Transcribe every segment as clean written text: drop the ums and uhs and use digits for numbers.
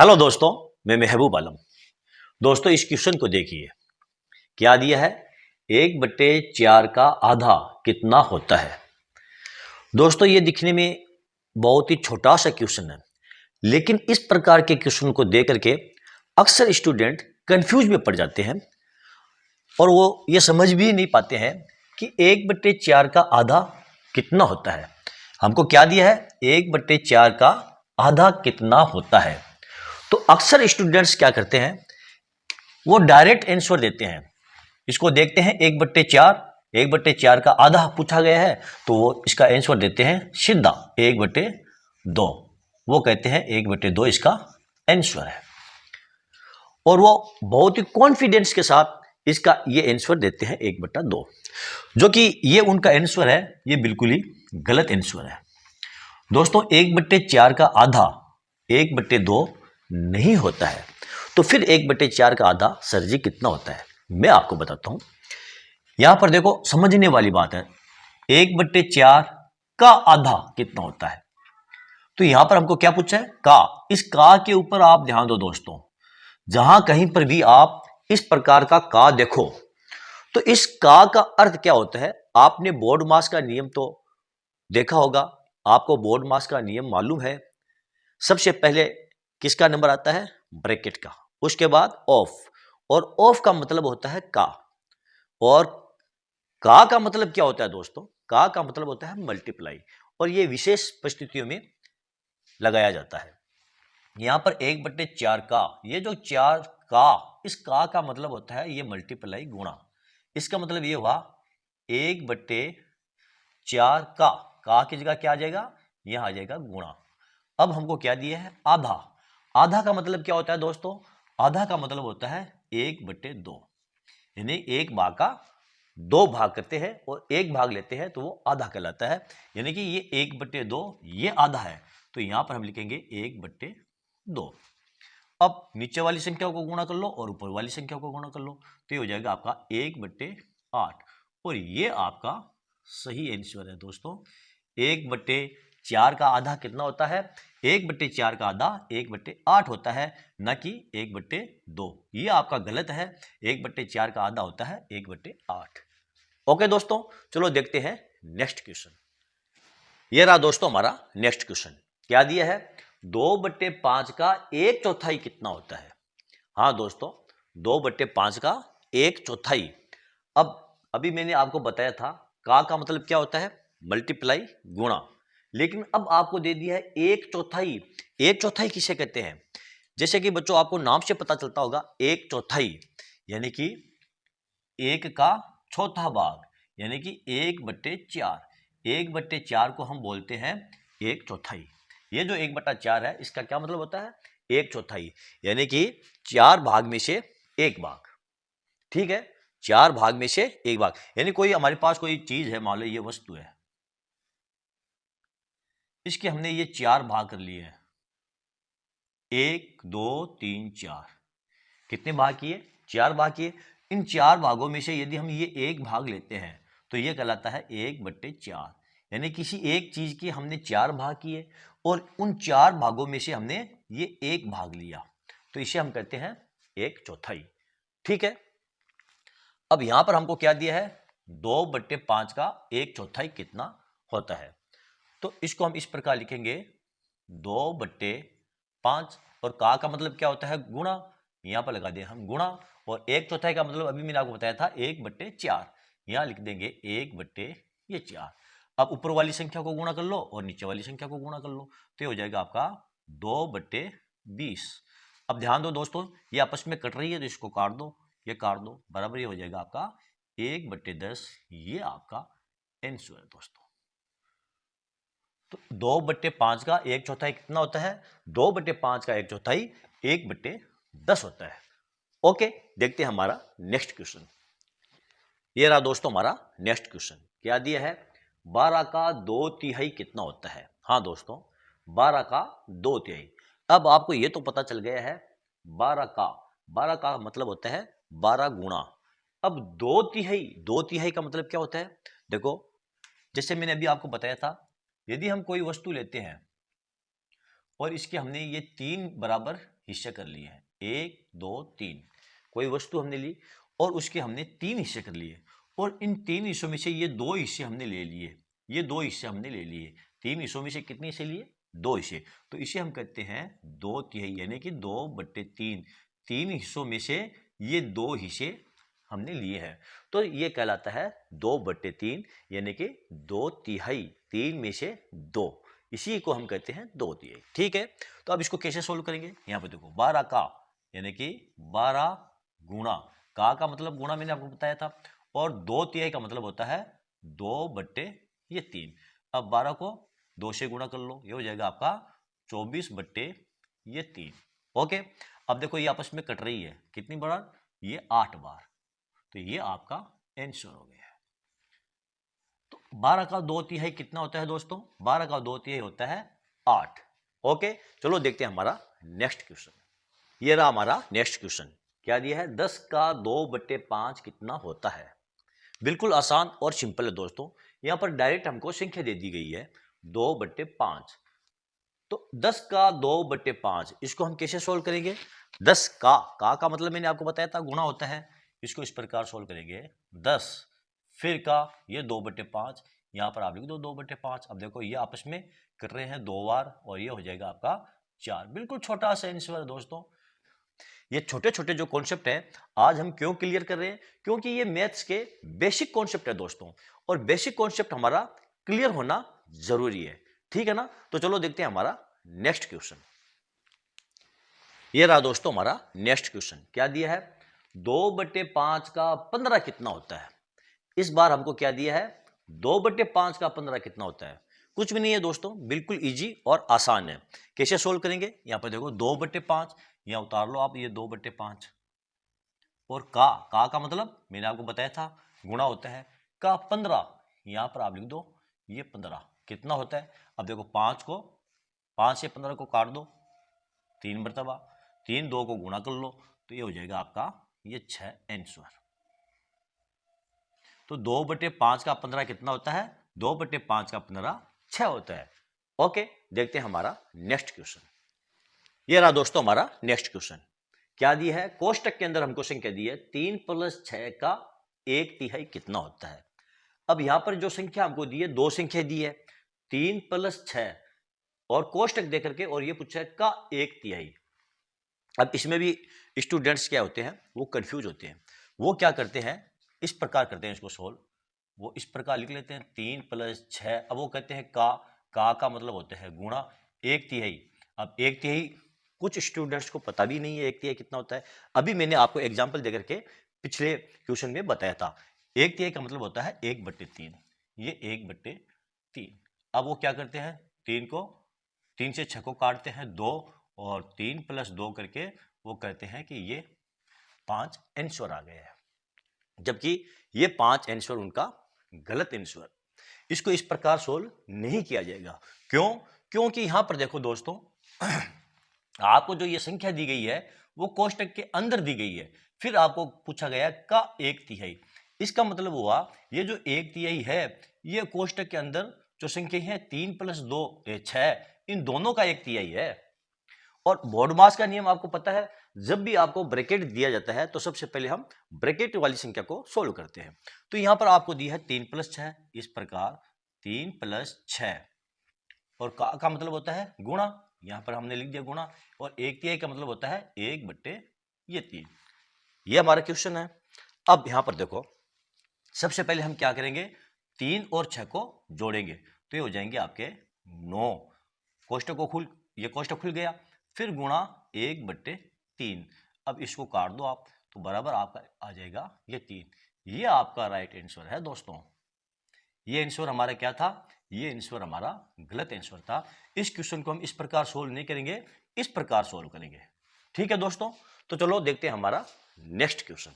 Hello दोस्तों, मैं महबूब आलम। दोस्तों, इस क्वेश्चन को देखिए। क्या दिया है? 1/4 का आधा कितना होता है। दोस्तों, ये दिखने में बहुत ही छोटा सा क्वेश्चन है, लेकिन इस प्रकार के क्वेश्चन को देख करके अक्सर स्टूडेंट कंफ्यूज में पड़ जाते हैं और वो ये समझ भी नहीं पाते हैं कि 1/4 का आधा कितना होता है। हमको क्या दिया है? 1/4 का आधा कितना होता है। तो अक्सर स्टूडेंट्स क्या करते हैं, वो डायरेक्ट आंसर देते हैं। इसको देखते हैं 1/4, 1/4 का आधा पूछा गया है तो वो इसका आंसर देते हैं सीधा 1/2। वो कहते हैं 1/2 इसका आंसर है और वो बहुत ही कॉन्फिडेंस के साथ इसका ये आंसर देते हैं 1/2, जो कि ये उनका आंसर है, ये बिल्कुल ही गलत आंसर है। दोस्तों, 1/4 का आधा 1/2 नहीं होता है। तो फिर 1/4 का आधा सर जी कितना होता है? मैं आपको बताता हूं। यहां पर देखो, समझने वाली बात है। 1/4 का आधा कितना होता है? तो यहां पर हमको क्या पूछा है? का। इस का के ऊपर आप ध्यान दो दोस्तों। जहां कहीं पर भी आप इस प्रकार का देखो तो इस का अर्थ क्या होता है? आपने बोर्ड मास का नियम तो देखा होगा। आपको बोर्ड मास का नियम मालूम है। सबसे पहले किसका नंबर आता है? ब्रैकेट का। उसके बाद ऑफ, और ऑफ का मतलब होता है का। और का मतलब क्या होता है दोस्तों? का मतलब होता है मल्टीप्लाई, और ये विशेष परिस्थितियों में लगाया जाता है। यहां पर 1/4 का, ये जो 4 का, इस का मतलब होता है ये मल्टीप्लाई, गुणा। इसका मतलब ये हुआ 1/4 का की जगह क्या आ जाएगा? यहां आ जाएगा गुणा। अब हमको क्या दिया है? आधा। आधा का मतलब क्या होता है दोस्तों? आधा का मतलब होता है 1/2, यानी एक भाग का 2 भाग करते हैं और 1 भाग लेते हैं तो वो आधा कहलाता है। यानी कि ये 1/2 ये आधा है, तो यहां पर हम लिखेंगे 1/2। अब नीचे वाली संख्या को गुणा कर लो और ऊपर वाली संख्या को गुणा कर लो, तो ये हो जाएगा आपका 1/8। और ये आपका सही आंसर है दोस्तों। 1/4 का आधा कितना होता है? 1/4 का आधा 1/8 होता है, न कि 1/2। ये आपका गलत है। 1/4 का आधा होता है 1/8। ओके दोस्तों, चलो देखते हैं नेक्स्ट क्वेश्चन। ये रहा दोस्तों हमारा नेक्स्ट क्वेश्चन। क्या दिया है? 2/5 का 1/4 कितना होता है? हाँ दोस्तों, 2/5 का 1/4। अब अभी मैंने आपको बताया था का मतलब क्या होता है? मल्टीप्लाई, गुणा। लेकिन अब आपको दे दिया है 1/4। 1/4 किसे कहते हैं? जैसे कि बच्चों आपको नाम से पता चलता होगा, 1/4 यानी कि 1 का चौथा भाग, यानी कि 1/4। 1/4 को हम बोलते हैं 1/4। ये जो 1/4 है, इसका क्या मतलब होता है? 1/4, यानी कि 4 भाग में से 1 भाग। ठीक है, 4 भाग में से 1 भाग। यानी कोई हमारे पास कोई चीज है, मान लो ये वस्तु है, इसके हमने ये 4 भाग कर लिए हैं। 1 2 3 4। कितने भाग किए? 4 भाग किए। इन 4 भागों में से यदि हम ये 1 भाग लेते हैं तो ये कहलाता है 1/4। यानी किसी एक चीज के हमने 4 भाग किए और उन 4 भागों में से हमने ये 1 भाग लिया, तो इसे हम कहते हैं 1/4। ठीक है। अब यहां पर हमको क्या दिया है? 2/5 का 1/4 कितना होता है? तो इसको हम इस प्रकार लिखेंगे, 2/5, और का मतलब क्या होता है? गुणा। यहां पर लगा दिया हम गुणा, और 1/4 का मतलब अभी मैंने आपको बताया था 1/4। यहां लिख देंगे 1/4। अब ऊपर वाली संख्या को गुणा कर लो और नीचे वाली संख्या को गुणा कर लो, तो ये हो जाएगा आपका 2/20। अब ध्यान दो दोस्तों, ये आपस में कट रही है तो इसको काट दो, ये काट दो, बराबर ये हो जाएगा आपका 1/10। ये आपका आंसर है दोस्तों। तो 2/5 का 1/4 कितना होता है? 2/5 का 1/4 1/10 होता है। ओके, देखते हैं हमारा नेक्स्ट क्वेश्चन। ये रहा दोस्तों हमारा नेक्स्ट क्वेश्चन। क्या दिया है? 12 का 2/3 कितना होता है? हाँ दोस्तों, 12 का 2/3। अब आपको ये तो पता चल गया है 12 का मतलब होता है 12 गुणा। अब 2/3, 2/3 का मतलब क्या होता है? देखो, जैसे मैंने अभी आपको बताया था, यदि हम कोई वस्तु लेते हैं और इसके हमने ये 3 बराबर हिस्से कर लिए हैं, 1 2 3। कोई वस्तु हमने ली और उसके हमने 3 हिस्से कर लिए, और इन 3 हिस्सों में से ये 2 हिस्से हमने ले लिए, ये 2 हिस्से हमने ले लिए। 3 हिस्सों में से कितने हिस्से लिए? 2 हिस्से। तो इसे हम कहते हैं 2/3, यानी कि 2/3। 3 हिस्सों में से ये 2 हिस्से हमने लिए हैं, तो ये कहलाता है 2/3, यानी कि 2/3। 3 में से 2, इसी को हम कहते हैं 2/3। ठीक है, तो अब इसको कैसे सोल्व करेंगे? यहाँ पे देखो 12 का, यानी कि 12 गुणा, का मतलब गुणा मैंने आपको बताया था, और 2/3 का मतलब होता है 2/3। अब 12 को 2 से गुणा कर लो, ये हो जाएगा आपका 24/3। ओके, अब देखो ये आपस में कट रही है, कितनी बार? ये 8 बार। तो ये आपका आंसर हो गया है। तो 12 का 2/3 कितना होता है दोस्तों? 12 का 2/3 होता है 8। ओके, चलो देखते हैं हमारा नेक्स्ट क्वेश्चन। ये रहा हमारा नेक्स्ट क्वेश्चन। क्या दिया है? 10 का 2/5 कितना होता है? बिल्कुल आसान और सिंपल है दोस्तों। यहां पर डायरेक्ट हमको संख्या दे दी गई है 2/5। तो 10 का 2/5, इसको हम कैसे सोल्व करेंगे? 10 का मतलब मैंने आपको बताया था गुणा होता है। इसको इस प्रकार सोल्व करेंगे, 10 फिर का ये 2/5, यहां पर आप लिख दो 2/5। अब देखो ये आपस में कर रहे हैं 2 बार, और ये हो जाएगा आपका 4। बिल्कुल छोटा सा आंसर है दोस्तों। ये छोटे छोटे जो कॉन्सेप्ट है आज हम क्यों क्लियर कर रहे हैं? क्योंकि ये मैथ्स के बेसिक कॉन्सेप्ट है दोस्तों, और बेसिक कॉन्सेप्ट हमारा क्लियर होना जरूरी है। ठीक है ना? तो चलो देखते हैं हमारा नेक्स्ट क्वेश्चन। ये रहा दोस्तों हमारा नेक्स्ट क्वेश्चन। क्या दिया है? 2/5 का 15 कितना होता है? इस बार हमको क्या दिया है? 2/5 का 15 कितना होता है? कुछ भी नहीं है दोस्तों, बिल्कुल इजी और आसान है। कैसे सोल्व करेंगे? यहां पर देखो 2/5, यहां उतार लो आप ये 2/5, और का मतलब मैंने आपको बताया था गुणा होता है, का 15, यहां पर आप लिख दो ये 15 कितना होता है? अब देखो 5 से 15 को काट दो 3 मरतबा, 3 2 को गुणा कर लो, तो ये हो जाएगा आपका ये 6 आंसर। तो 2/5 का 15 कितना होता है? 2/5 का 15 6 होता है। ओके, देखते हैं हमारा नेक्स्ट क्वेश्चन। ये रहा दोस्तों हमारा नेक्स्ट क्वेश्चन। क्या दिया है? कोष्टक के अंदर हमको संख्या दी है 3 + 6 का 1/3 कितना होता है? अब यहां पर जो संख्या हमको दी है, 2 संख्या दी है, 3 + 6, और कोष्टक देकर के, और ये पूछा है का 1/3। अब इसमें भी स्टूडेंट्स क्या होते हैं, वो कंफ्यूज होते हैं। वो क्या करते हैं, इस प्रकार करते हैं इसको सोल्व। वो इस प्रकार लिख लेते हैं 3 + 6, अब वो कहते हैं का मतलब होता है गुणा 1/3। अब 1/3 कुछ स्टूडेंट्स को पता भी नहीं है 1/3 कितना होता है। अभी मैंने आपको एग्जाम्पल देकर के पिछले क्वेश्चन में बताया था। 1/3 का मतलब होता है 1/3, ये 1/3। अब वो क्या करते हैं, 3 से 6 को काटते हैं 2, और 3 + 2 करके वो कहते हैं कि ये 5 आंसर आ गया है, जबकि ये 5 आंसर उनका गलत आंसर। इसको इस प्रकार सोल्व नहीं किया जाएगा। क्यों? क्योंकि यहां पर देखो दोस्तों, आपको जो ये संख्या दी गई है वो कोष्टक के अंदर दी गई है, फिर आपको पूछा गया का 1/3। इसका मतलब हुआ ये जो 1/3 है, ये कोष्टक के अंदर जो संख्या है 3 + 2 6, इन दोनों का 1/3 है। और बॉडमास का नियम आपको पता है, जब भी आपको ब्रैकेट दिया जाता है तो सबसे पहले हम ब्रैकेट वाली संख्या को सोल्व करते हैं। तो यहां पर आपको दिया है 3 + 6, इस प्रकार 3 + 6, और का मतलब होता है गुणा, यहां पर हमने लिख दिया गुणा, और 1/3 का मतलब होता है 1/3। ये हमारा क्वेश्चन है। अब यहां पर देखो, सबसे पहले हम क्या करेंगे, 3 और 6 को जोड़ेंगे, तो ये हो जाएंगे आपके 9। ये कोष्टक खुल गया, फिर गुणा 1/3। अब इसको काट दो आप, तो बराबर आपका आ जाएगा ये 3। ये आपका राइट आंसर है दोस्तों। ये आंसर हमारा क्या था? ये आंसर हमारा गलत आंसर था। इस क्वेश्चन को हम इस प्रकार सोल्व नहीं करेंगे, इस प्रकार सोल्व करेंगे। ठीक है दोस्तों, तो चलो देखते हैं हमारा नेक्स्ट क्वेश्चन।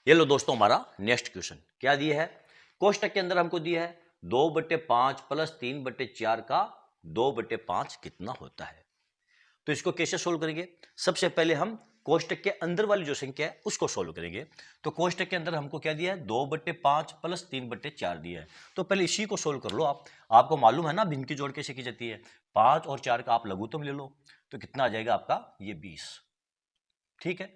ये लो दोस्तों हमारा नेक्स्ट क्वेश्चन। क्या दिया है? कोष्टक के अंदर हमको दिया है 2/5 + 3/4 का 2/5 कितना होता है? तो इसको कैसे सोल्व करेंगे? सबसे पहले हम कोष्टक के अंदर वाली जो संख्या है उसको सोल्व करेंगे। तो कोष्टक के अंदर हमको क्या दिया है, 2/5 प्लस 3/4 दिया है। तो पहले इसी को सोल्व कर लो आप। आपको मालूम है ना भिन्न की जोड़ कैसे की जाती है। 5 और 4 का आप लघुत्तम ले लो, तो कितना आ जाएगा आपका, ये 20। ठीक है,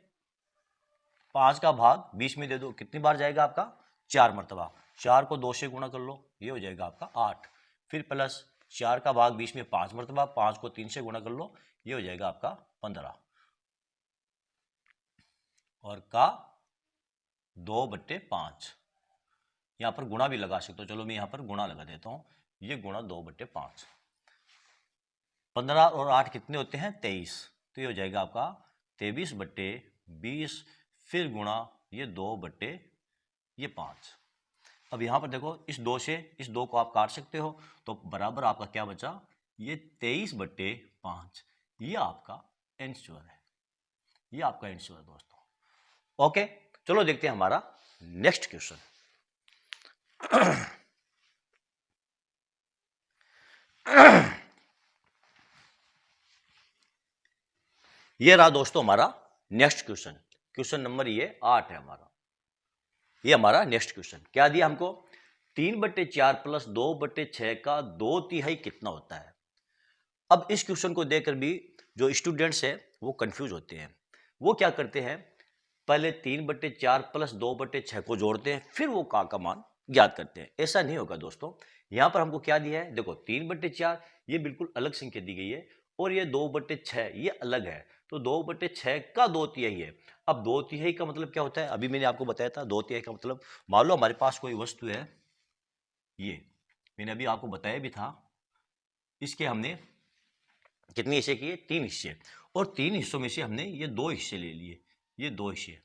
5 का भाग 20 में दे दो, कितनी बार जाएगा आपका, 4 मरतबा। 4 को 2 से गुणा कर लो, ये हो जाएगा आपका 8। फिर प्लस 4 का भाग 20 में 5 मरतबा, 5 को 3 से गुणा कर लो, ये हो जाएगा आपका 15। और का 2/5, यहां पर गुणा भी लगा सकते हो। चलो मैं यहां पर गुणा लगा देता हूं, ये गुणा 2/5। 15 और 8 कितने होते हैं, 23। तो ये हो जाएगा आपका 23/20, फिर गुणा ये 2/5। अब यहां पर देखो, इस 2 से इस 2 को आप काट सकते हो, तो बराबर आपका क्या बचा, ये 23/5। ये आपका आंसर है, ये आपका आंसर है दोस्तों। ओके, चलो देखते हैं हमारा नेक्स्ट क्वेश्चन। ये रहा दोस्तों हमारा नेक्स्ट क्वेश्चन। क्वेश्चन नंबर ये 8 है हमारा। ये हमारा नेक्स्ट क्वेश्चन क्या दिया हमको, 3/4 प्लस 2/6 का 2/3 कितना होता है। अब इस क्वेश्चन को देखकर भी जो स्टूडेंट्स है वो कंफ्यूज होते हैं। वो क्या करते हैं, पहले 3/4 प्लस 2/6 को जोड़ते हैं, फिर वो का मान ज्ञात करते हैं। ऐसा नहीं होगा दोस्तों। यहां पर हमको क्या दिया है, देखो 3/4 ये बिल्कुल अलग संख्या दी गई है, और ये 2/6 ये अलग है। तो 2/6 का 2/3 है। अब 2/3 का मतलब क्या होता है, अभी मैंने आपको बताया था 2/3 का मतलब, मान लो हमारे पास कोई वस्तु है, ये मैंने अभी आपको बताया भी था, इसके हमने कितने हिस्से किए, 3 हिस्से, और 3 हिस्सों में से हमने ये 2 हिस्से ले लिए, ये 2 हिस्से।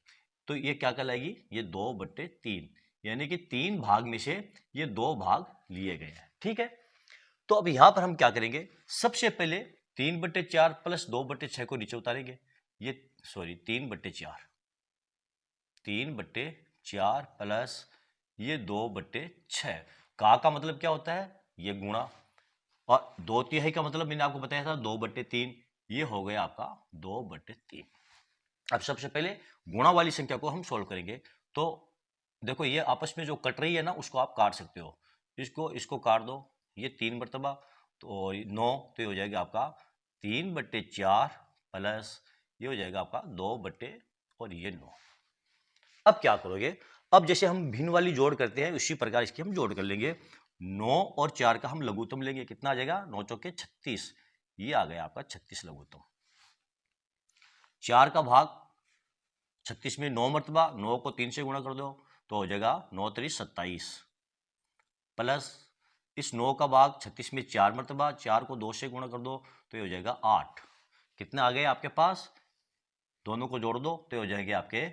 तो ये क्या कहलाएगी, ये 2/3, यानी कि 3 भाग में से ये 2 भाग लिए गए हैं। ठीक है, तो अब यहां पर हम क्या करेंगे, सबसे पहले 3/4 प्लस 2/6 को नीचे उतारेंगे। ये सॉरी 3/4, 3/4 प्लस ये 2/6, का मतलब क्या होता है, ये गुणा, और 2/3 का मतलब मैंने आपको बताया था 2/3, ये हो गया आपका 2/3। अब सबसे पहले गुणा वाली संख्या को हम सोल्व करेंगे। तो देखो ये आपस में जो कट रही है ना, उसको आप काट सकते हो, इसको काट दो, ये 3 मरतबा, तो 9, तो ये हो जाएगा आपका 3/4 प्लस ये हो जाएगा आपका 2 और ये 9। अब क्या करोगे, अब जैसे हम भिन्न वाली जोड़ करते हैं उसी प्रकार इसकी हम जोड़ कर लेंगे। 9 और 4 का हम लघुत्तम लेंगे, कितना आ जाएगा, 9 चौके 36, ये आ गया आपका 36 लघुत्तम। 4 का भाग 36 में 9 मरतबा, 9 को 3 से गुणा कर दो, तो हो जाएगा 9 3 27, प्लस इस 9 का भाग 36 में 4 मरतबा, 4 को 2 से गुणा कर दो, तो ये हो जाएगा 8। कितना आ गए आपके पास, दोनों को जोड़ दो, तो हो जाएंगे आपके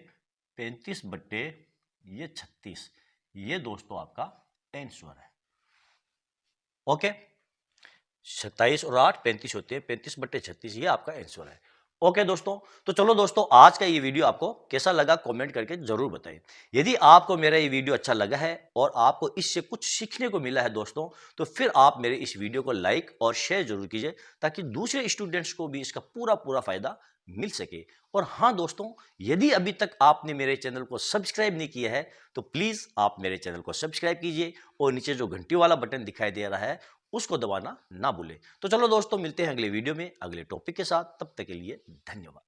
35/36। ये दोस्तों आपका आंसर है। ओके, 27 और 8 35 होते हैं, 35/36 ये आपका आंसर है। ओके दोस्तों, तो चलो दोस्तों आज का ये वीडियो आपको कैसा लगा कमेंट करके जरूर बताइए। यदि आपको मेरा ये वीडियो अच्छा लगा है और आपको इससे कुछ सीखने को मिला है दोस्तों, तो फिर आप मेरे इस वीडियो को लाइक और शेयर जरूर कीजिए, ताकि दूसरे स्टूडेंट्स को भी इसका पूरा फायदा मिल सके। और हाँ दोस्तों, यदि अभी तक आपने मेरे चैनल को सब्सक्राइब नहीं किया है, तो प्लीज आप मेरे चैनल को सब्सक्राइब कीजिए, और नीचे जो घंटी वाला बटन दिखाई दे रहा है उसको दबाना ना भूलें। तो चलो दोस्तों, मिलते हैं अगले वीडियो में अगले टॉपिक के साथ, तब तक के लिए धन्यवाद।